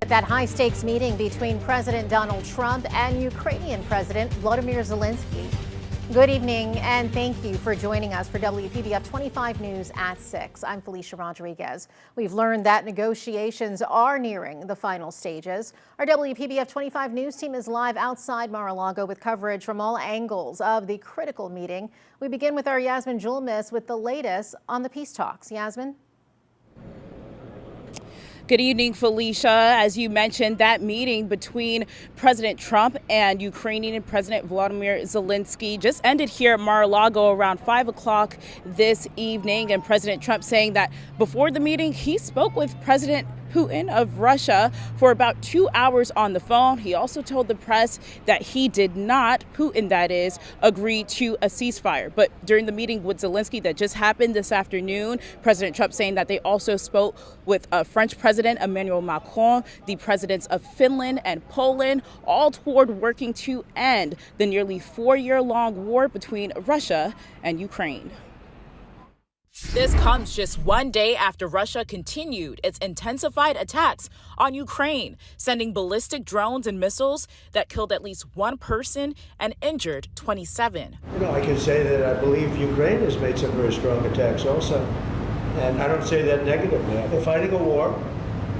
With that high-stakes meeting between President Donald Trump and Ukrainian President Volodymyr Zelensky. Good evening, and thank you for joining us for WPBF 25 News at 6. I'm Felicia Rodriguez. We've learned that negotiations are nearing the final stages. Our WPBF 25 News team is live outside Mar-a-Lago with coverage from all angles of the critical meeting. We begin with our Yasmin Julmis with the latest on the peace talks. Yasmin? Good evening, Felicia. As you mentioned, that meeting between President Trump and Ukrainian President Volodymyr Zelensky just ended here at Mar-a-Lago around 5 o'clock this evening. And President Trump saying that before the meeting, he spoke with President Putin of Russia for about 2 hours on the phone. He also told the press that he did not, Putin that is, agree to a ceasefire. But during the meeting with Zelensky that just happened this afternoon, President Trump saying that they also spoke with French President Emmanuel Macron, the presidents of Finland and Poland, all toward working to end the nearly 4-year-long war between Russia and Ukraine. This comes just one day after Russia continued its intensified attacks on Ukraine, sending ballistic drones and missiles that killed at least one person and injured 27. I can say that I believe Ukraine has made some very strong attacks also. And I don't say that negatively. They're fighting a war,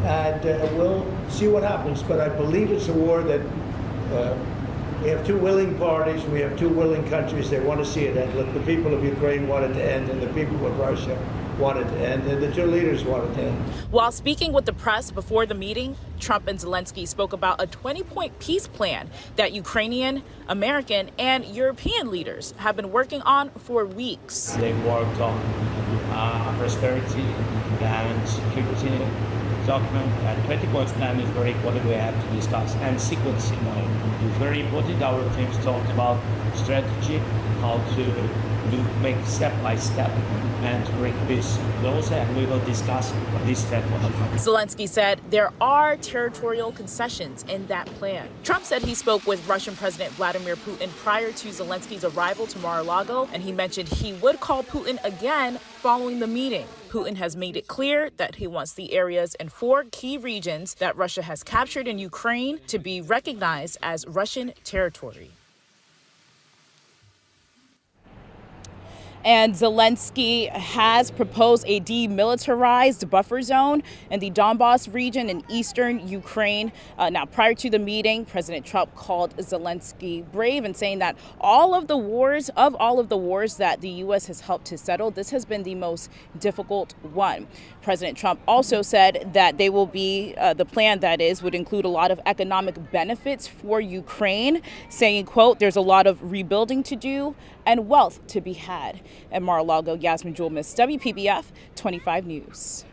and we'll see what happens. But I believe it's a war that we have two willing parties, we have two willing countries. They want to see it end. Look, the people of Ukraine want it to end, and the people of Russia want it to end, and the two leaders want it to end. While speaking with the press before the meeting, Trump and Zelensky spoke about a 20-point peace plan that Ukrainian, American, and European leaders have been working on for weeks. They worked on prosperity and security document, and 20-point plan is very important. We have to discuss, and sequencing is very important. Our teams talked about strategy, how to make step by step and to bring peace closer, and we will discuss this step. Zelensky said there are territorial concessions in that plan. Trump said he spoke with Russian President Vladimir Putin prior to Zelensky's arrival to Mar-a-Lago, and he mentioned he would call Putin again following the meeting. Putin has made it clear that he wants the areas in 4 key regions that Russia has captured in Ukraine to be recognized as Russian territory. And Zelensky has proposed a demilitarized buffer zone in the Donbas region in eastern Ukraine. Now, prior to the meeting, President Trump called Zelensky brave and saying that all of the wars that the U.S. has helped to settle, this has been the most difficult one. President Trump also said that they will be, the plan that is, would include a lot of economic benefits for Ukraine, saying, quote, there's a lot of rebuilding to do and wealth to be had. At Mar-a-Lago, Yasmin Julmis, WPBF 25 News.